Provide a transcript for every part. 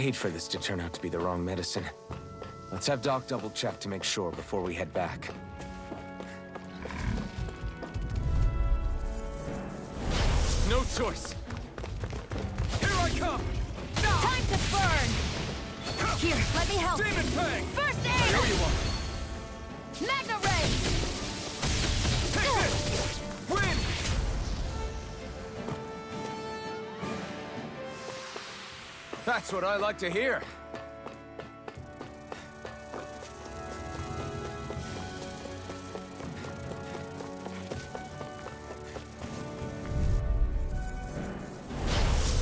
hate for this to turn out to be the wrong medicine. Let's have Doc double-check to make sure before we head back. No choice! Here I come! Time to burn! Here, let me help. Demon Fang! First I know aid! you are! Magna Ray! Take this! Win! That's what I like to hear.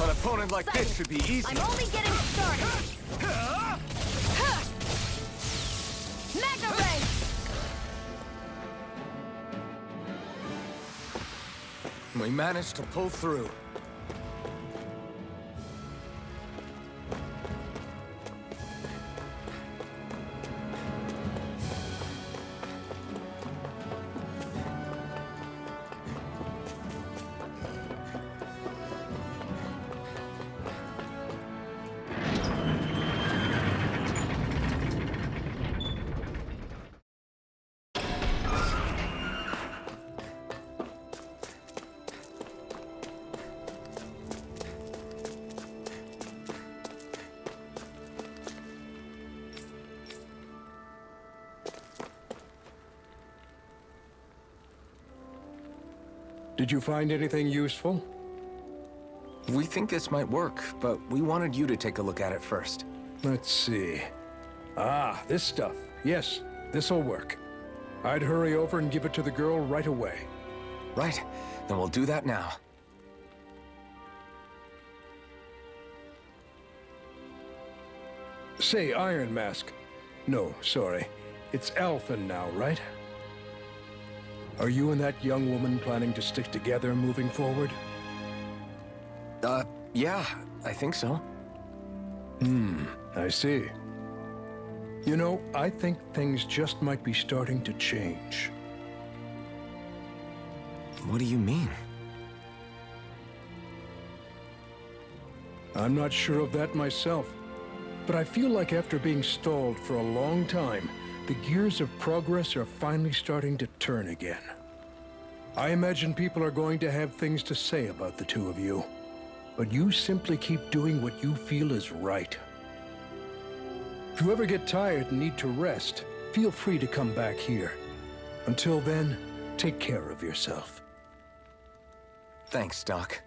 An opponent like this should be easy. I'm only getting started. Magna Ray! We managed to pull through. Did you find anything useful? We think this might work, but we wanted you to take a look at it first. Let's see. Ah, this stuff. Yes, this'll work. I'd hurry over and give it to the girl right away. Right, then we'll do that now. Say, Iron Mask. No, sorry. It's Alphen now, right? Are you and that young woman planning to stick together moving forward? Yeah, I think so. I see. You know, I think things just might be starting to change. What do you mean? I'm not sure of that myself, but I feel like after being stalled for a long time, the gears of progress are finally starting to turn again. I imagine people are going to have things to say about the two of you, but you simply keep doing what you feel is right. If you ever get tired and need to rest, feel free to come back here. Until then, take care of yourself. Thanks, Doc.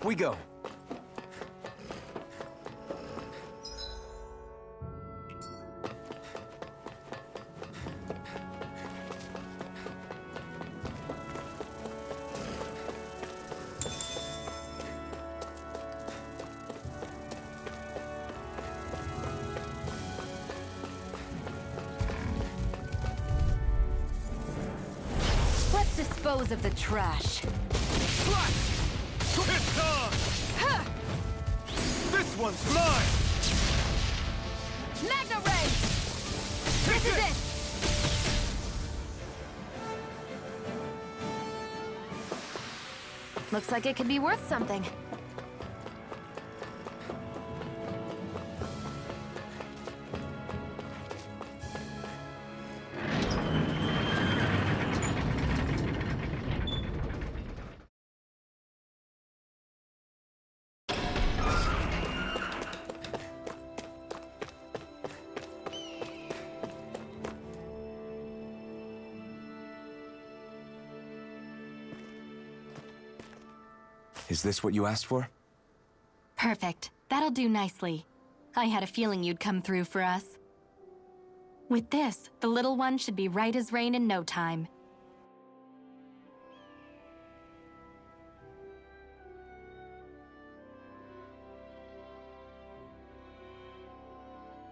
We go. Let's dispose of the trash. It's on! This one's mine! Magna Ray! This is it! Looks like it could be worth something. Is this what you asked for? Perfect. That'll do nicely. I had a feeling you'd come through for us. With this, the little one should be right as rain in no time.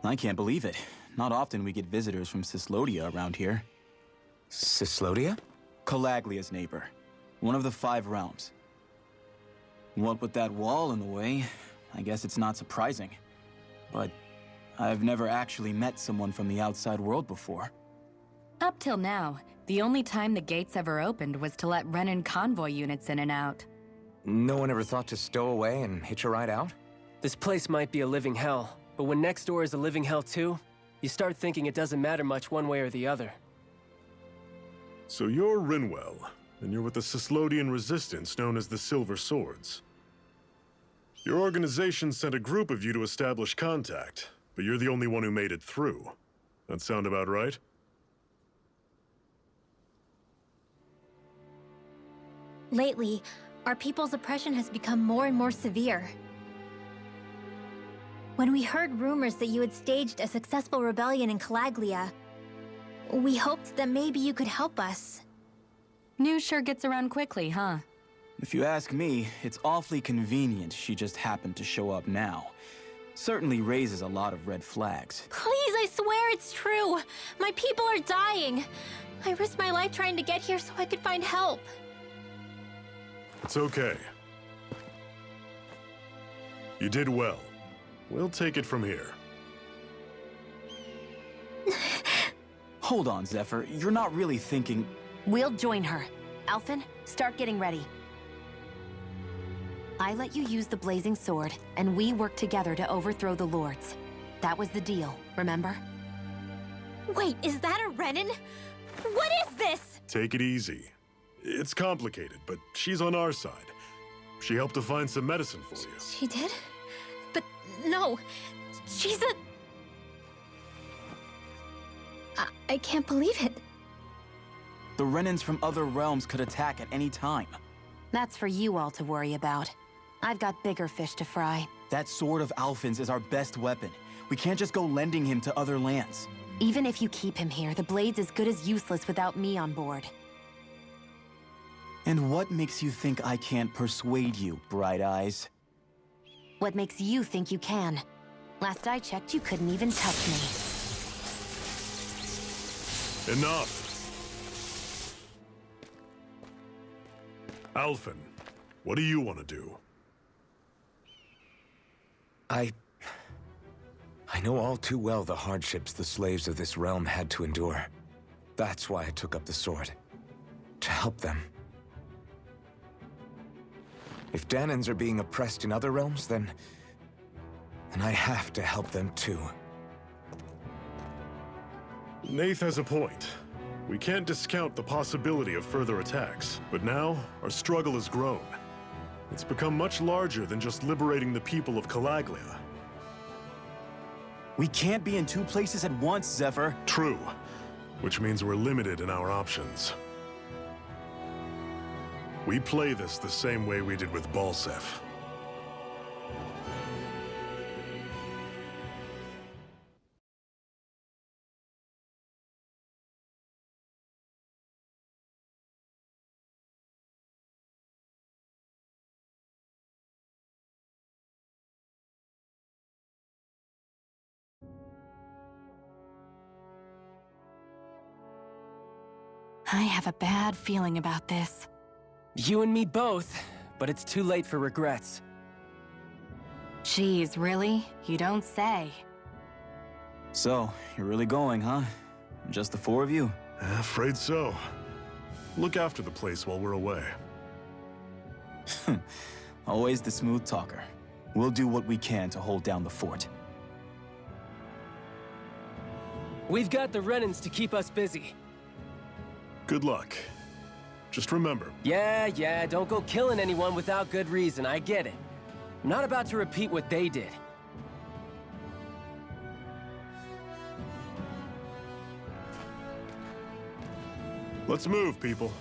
I can't believe it. Not often we get visitors from Cyslodia around here. Cyslodia? Calaglia's neighbor. One of the 5 realms. What with that wall in the way, I guess it's not surprising. But I've never actually met someone from the outside world before. Up till now, the only time the gates ever opened was to let Renan convoy units in and out. No one ever thought to stow away and hitch a ride out? This place might be a living hell, but when next door is a living hell too, you start thinking it doesn't matter much one way or the other. So you're Rinwell, and you're with the Cislodian resistance known as the Silver Swords. Your organization sent a group of you to establish contact, but you're the only one who made it through. That sound about right? Lately, our people's oppression has become more and more severe. When we heard rumors that you had staged a successful rebellion in Calaglia, we hoped that maybe you could help us. News sure gets around quickly, huh? If you ask me, it's awfully convenient she just happened to show up now. Certainly raises a lot of red flags. Please, I swear it's true! My people are dying! I risked my life trying to get here so I could find help. It's okay. You did well. We'll take it from here. Hold on, Zephyr. You're not really thinking... We'll join her. Alphen, start getting ready. I let you use the blazing sword, and we worked together to overthrow the lords. That was the deal, remember? Wait, is that a Renan? What is this? Take it easy. It's complicated, but she's on our side. She helped to find some medicine for you. She did? But no, she's a... I can't believe it. The Renans from other realms could attack at any time. That's for you all to worry about. I've got bigger fish to fry. That sword of Alphen's is our best weapon. We can't just go lending him to other lands. Even if you keep him here, the blade's as good as useless without me on board. And what makes you think I can't persuade you, Bright Eyes? What makes you think you can? Last I checked, you couldn't even touch me. Enough! Alphen, what do you want to do? I know all too well the hardships the slaves of this realm had to endure. That's why I took up the sword. To help them. If Danans are being oppressed in other realms, then I have to help them too. Nath has a point. We can't discount the possibility of further attacks, but now our struggle has grown. It's become much larger than just liberating the people of Calaglia. We can't be in 2 places at once, Zephyr. True, which means we're limited in our options. We play this the same way we did with Balseph. I have a bad feeling about this. You and me both, but it's too late for regrets. Geez, really? You don't say. So, you're really going, huh? Just the 4 of you? Afraid so. Look after the place while we're away. Always the smooth talker. We'll do what we can to hold down the fort. We've got the Renans to keep us busy. Good luck. Just remember, Yeah, don't go killing anyone without good reason, I get it. I'm not about to repeat what they did. let's move, people.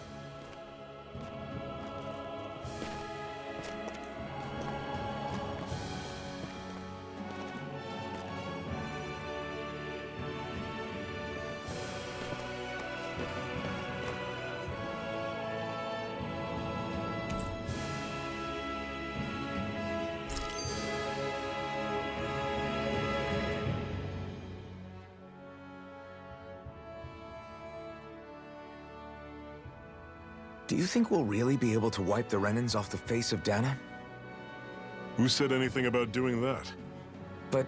Do you think we'll really be able to wipe the Renans off the face of Dana? Who said anything about doing that? But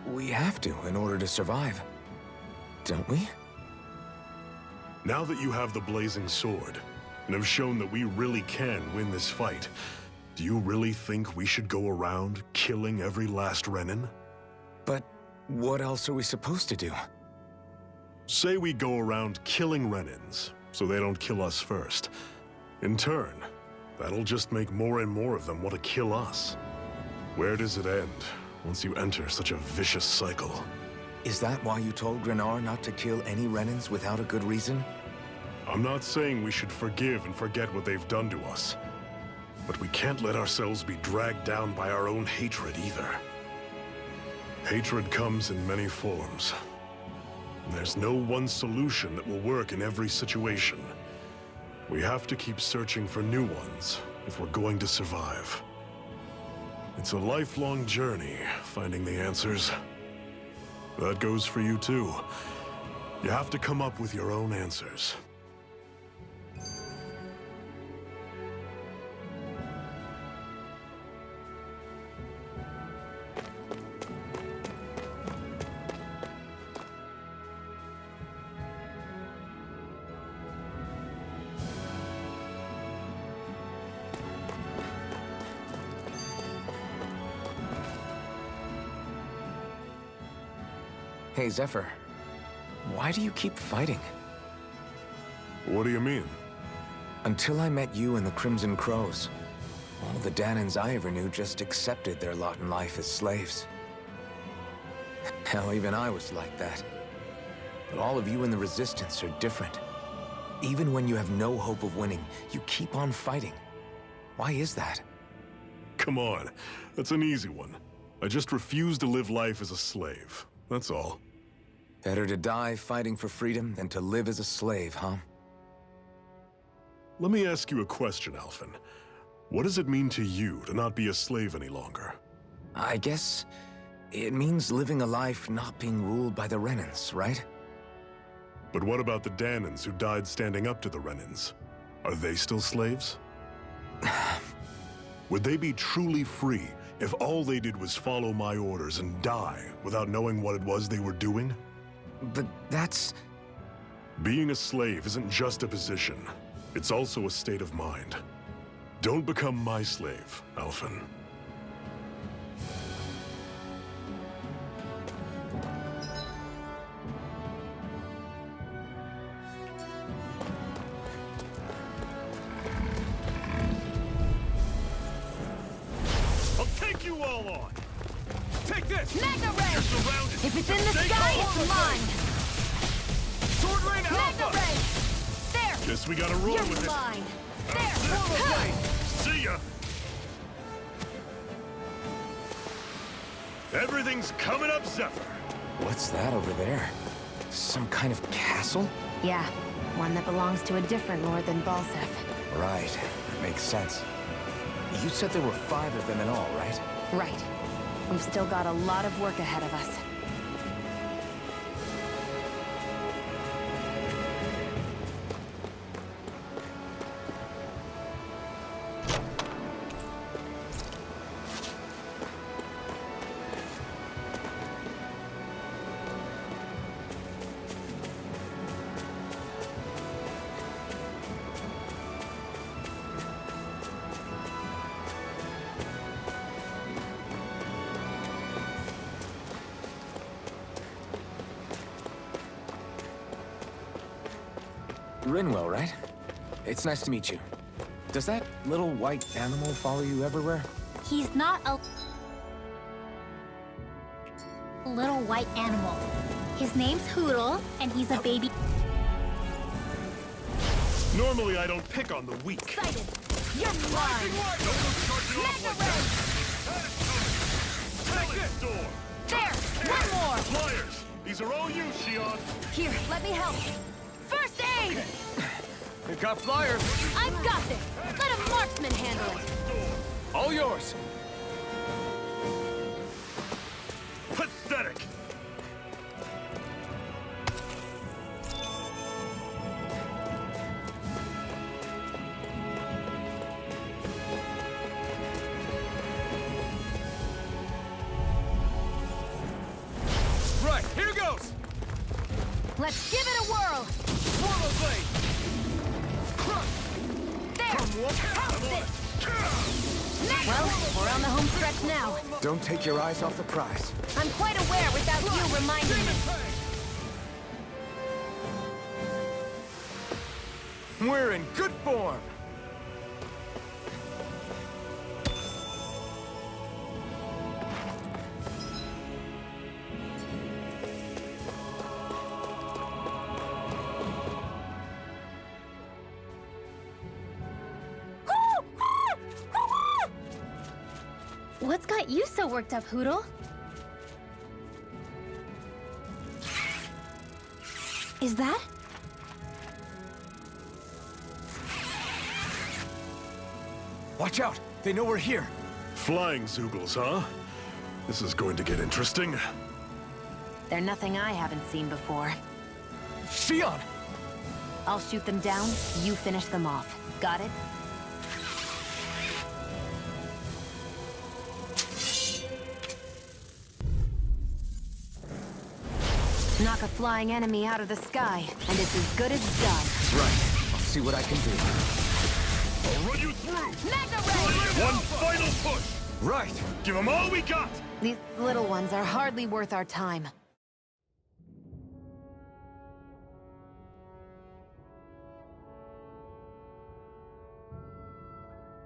we have to in order to survive. Don't we? Now that you have the blazing sword, and have shown that we really can win this fight, do you really think we should go around killing every last Renan? But what else are we supposed to do? Say we go around killing Renans, so they don't kill us first. In turn, that'll just make more and more of them want to kill us. Where does it end, once you enter such a vicious cycle? Is that why you told Grenar not to kill any Renans without a good reason? I'm not saying we should forgive and forget what they've done to us. But we can't let ourselves be dragged down by our own hatred either. Hatred comes in many forms. And there's no one solution that will work in every situation. We have to keep searching for new ones if we're going to survive. It's a lifelong journey, finding the answers. That goes for you too. You have to come up with your own answers. Hey, Zephyr. Why do you keep fighting? What do you mean? Until I met you and the Crimson Crows, all the Danans I ever knew just accepted their lot in life as slaves. Hell, even I was like that. But all of you in the Resistance are different. Even when you have no hope of winning, you keep on fighting. Why is that? Come on, that's an easy one. I just refuse to live life as a slave. That's all. Better to die fighting for freedom than to live as a slave, huh? Let me ask you a question, Alphen. What does it mean to you to not be a slave any longer? I guess it means living a life not being ruled by the Renans, right? But what about the Danans who died standing up to the Renans? Are they still slaves? Would they be truly free if all they did was follow my orders and die without knowing what it was they were doing? But that's... Being a slave isn't just a position. It's also a state of mind. Don't become my slave, Alphen. I'll take you all on! Take this! Mega Ray! You're surrounded! If it's in the Stay sky, calm. it's mine! Sword Rain Mega Alpha! Ray! There! Guess we gotta roll You're with it. mine! There! Portal Ha! Blade! See ya! Everything's coming up, Zephyr! What's that over there? Some kind of castle? Yeah, one that belongs to a different lord than Balsef. Right, that makes sense. You said there were 5 of them in all, right? Right. We've still got a lot of work ahead of us. Rinwell, right? It's nice to meet you. Does that little white animal follow you everywhere? He's not a little white animal. His name's Hoodle, and he's a baby. Normally I don't pick on the weak. Excited. You're mine. Mega Ray! Take this door! There! One more! Flyers! These are all you, Shion! Here, let me help. First aid! We got flyers. I've got this! Let a marksman handle it! All yours. Pathetic! right, here goes! Let's give it a whirl! Swallow blade! There! I'm on it! Well, we're on the home stretch now. Don't take your eyes off the prize. I'm quite aware without you reminding me. We're in good form. What's got you so worked up, Hootle? Is that? Watch out! They know we're here. Flying Zoogles, huh? This is going to get interesting. They're nothing I haven't seen before. Shion! I'll shoot them down, you finish them off. Got it? Knock a flying enemy out of the sky, and it's as good as done. Right. I'll see what I can do. I'll run you through! Mega Ray! One final push! Right. Give them all we got! These little ones are hardly worth our time.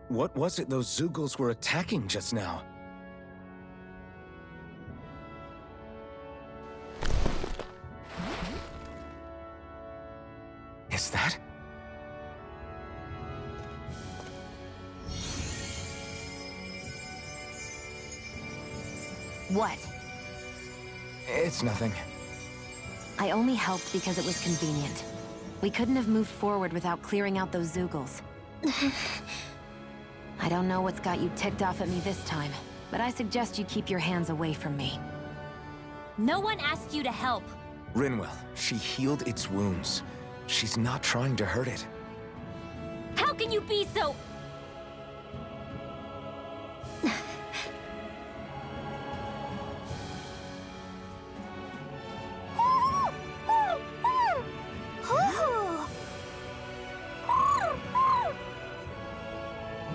What was it those Zoogles were attacking just now? Is that? What? It's nothing. I only helped because it was convenient. We couldn't have moved forward without clearing out those Zoogles. I don't know what's got you ticked off at me this time, but I suggest you keep your hands away from me. No one asked you to help. Rinwell, she healed its wounds. She's not trying to hurt it. How can you be so...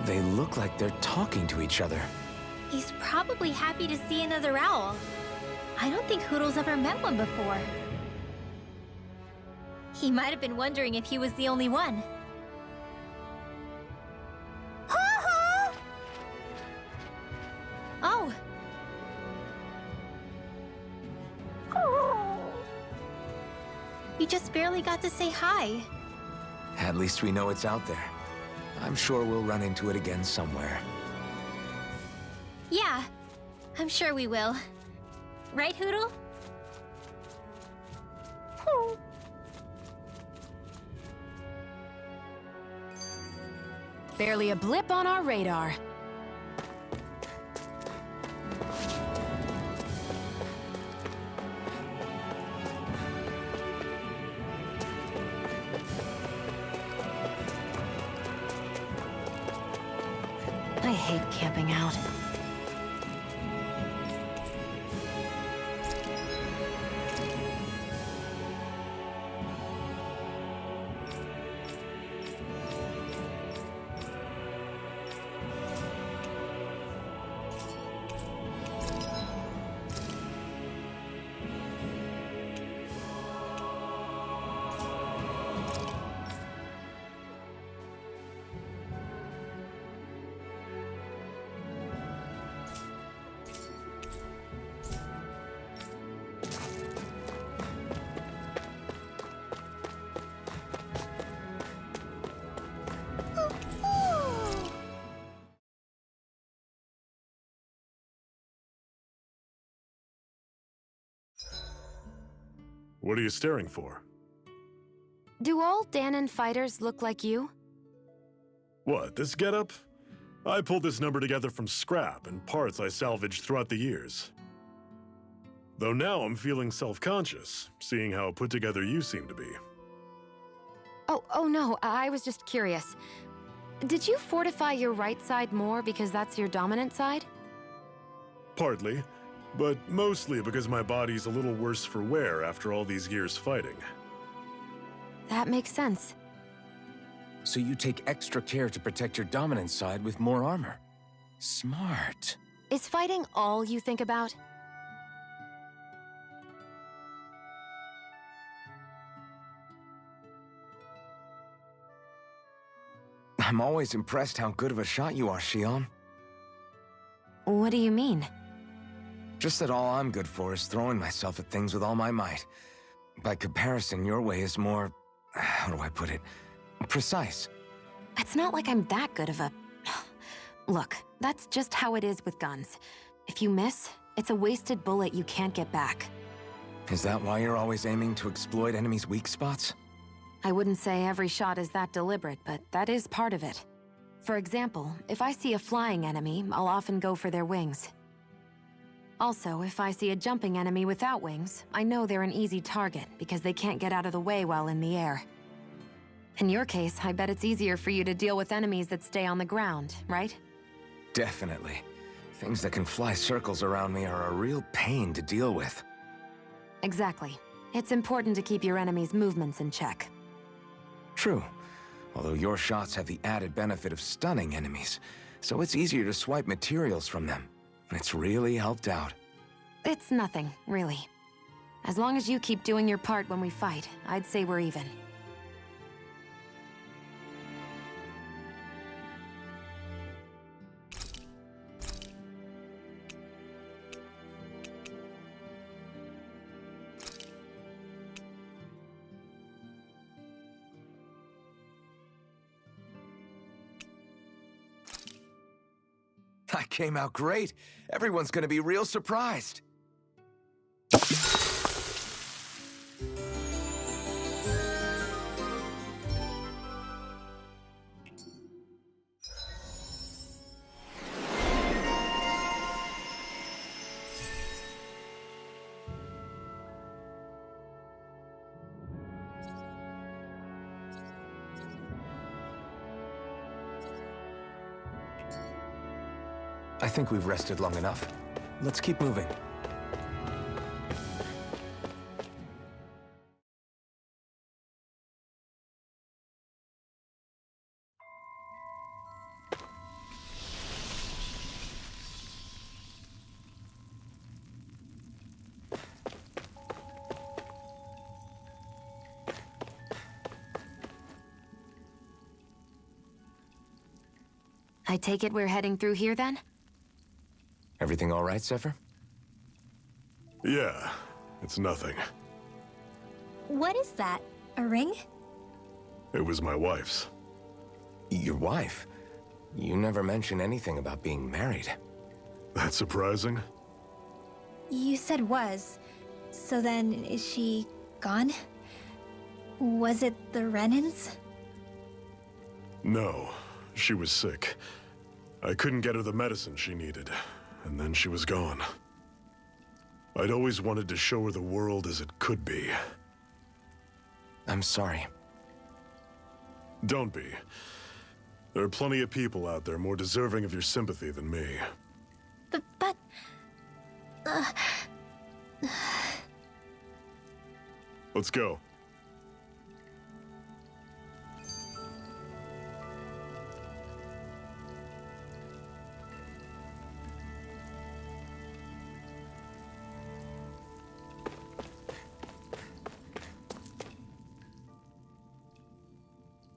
They look like they're talking to each other. He's probably happy to see another owl. I don't think Hootle's ever met one before. He might have been wondering if he was the only one. Oh. You just barely got to say hi. At least we know it's out there. I'm sure we'll run into it again somewhere. Yeah, I'm sure we will. Right, Hootle? Barely a blip on our radar. I hate camping out. What are you staring for? Do all Danon fighters look like you? What, this getup? I pulled this number together from scrap and parts I salvaged throughout the years. Though now I'm feeling self-conscious, seeing how put together you seem to be. Oh no, I was just curious. Did you fortify your right side more because that's your dominant side? Partly. But mostly because my body's a little worse for wear after all these years fighting. That makes sense. So you take extra care to protect your dominant side with more armor. Smart. Is fighting all you think about? I'm always impressed how good of a shot you are, Xion. What do you mean? Just that all I'm good for is throwing myself at things with all my might. By comparison, your way is more... how do I put it? Precise. It's not like I'm that good of a... Look, that's just how it is with guns. If you miss, it's a wasted bullet you can't get back. Is that why you're always aiming to exploit enemies' weak spots? I wouldn't say every shot is that deliberate, but that is part of it. For example, if I see a flying enemy, I'll often go for their wings. Also, if I see a jumping enemy without wings, I know they're an easy target because they can't get out of the way while in the air. In your case, I bet it's easier for you to deal with enemies that stay on the ground, right? Definitely. Things that can fly circles around me are a real pain to deal with. Exactly. It's important to keep your enemy's movements in check. True. Although your shots have the added benefit of stunning enemies, so it's easier to swipe materials from them. It's really helped out. It's nothing, really. As long as you keep doing your part when we fight, I'd say we're even. I came out great. Everyone's gonna be real surprised. I think we've rested long enough. Let's keep moving. I take it we're heading through here, then? Everything all right, Zephyr? Yeah, it's nothing. What is that? A ring? It was my wife's. Your wife? You never mentioned anything about being married. That's surprising? You said was. So then, is she gone? Was it the Renans? No, she was sick. I couldn't get her the medicine she needed, and then she was gone. I'd always wanted to show her the world as it could be. I'm sorry. Don't be. There are plenty of people out there more deserving of your sympathy than me. But... Let's go.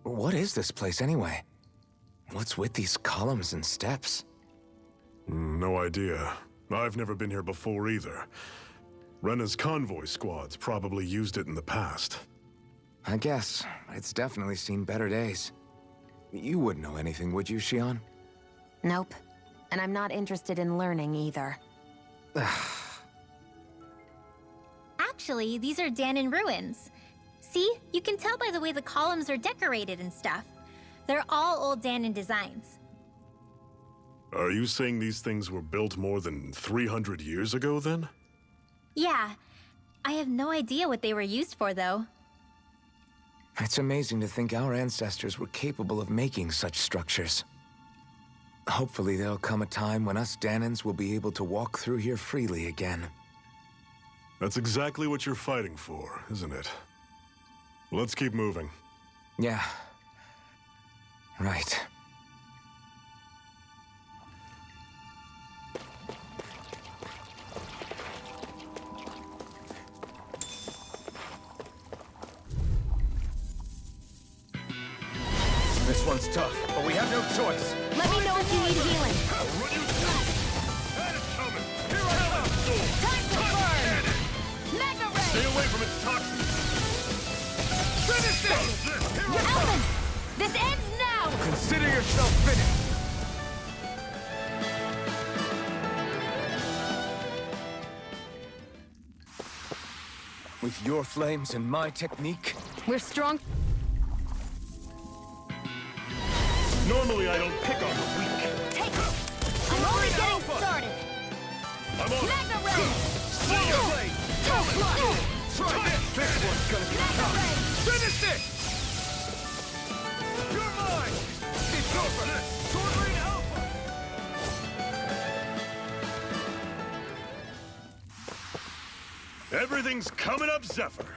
What is this place anyway? What's with these columns and steps? No idea. I've never been here before either. Rena's convoy squads probably used it in the past. I guess. It's definitely seen better days. You wouldn't know anything, would you, Xion? Nope. And I'm not interested in learning either. Actually, these are Danon ruins. See? You can tell by the way the columns are decorated and stuff. They're all old Danon designs. Are you saying these things were built more than 300 years ago, then? Yeah. I have no idea what they were used for, though. It's amazing to think our ancestors were capable of making such structures. Hopefully there'll come a time when us Danans will be able to walk through here freely again. That's exactly what you're fighting for, isn't it? Let's keep moving. Yeah. Right. This one's tough, but we have no choice. Let me know if you need healing. What you do? That is coming. Here I come. Time to burn! Mega Ray! Stay away from its toxins. Finish it! Here I come. Elvin! This ends now! Consider yourself finished. With your flames and my technique, We're strong. Normally I don't pick on the weak. Take it! I'm only getting started! I'm on it. Mega Ray! See ya. Try this. This one's gonna be Mega tough. Ray! Finish it! You're mine! It's over! Sword Alpha! Everything's coming up, Zephyr.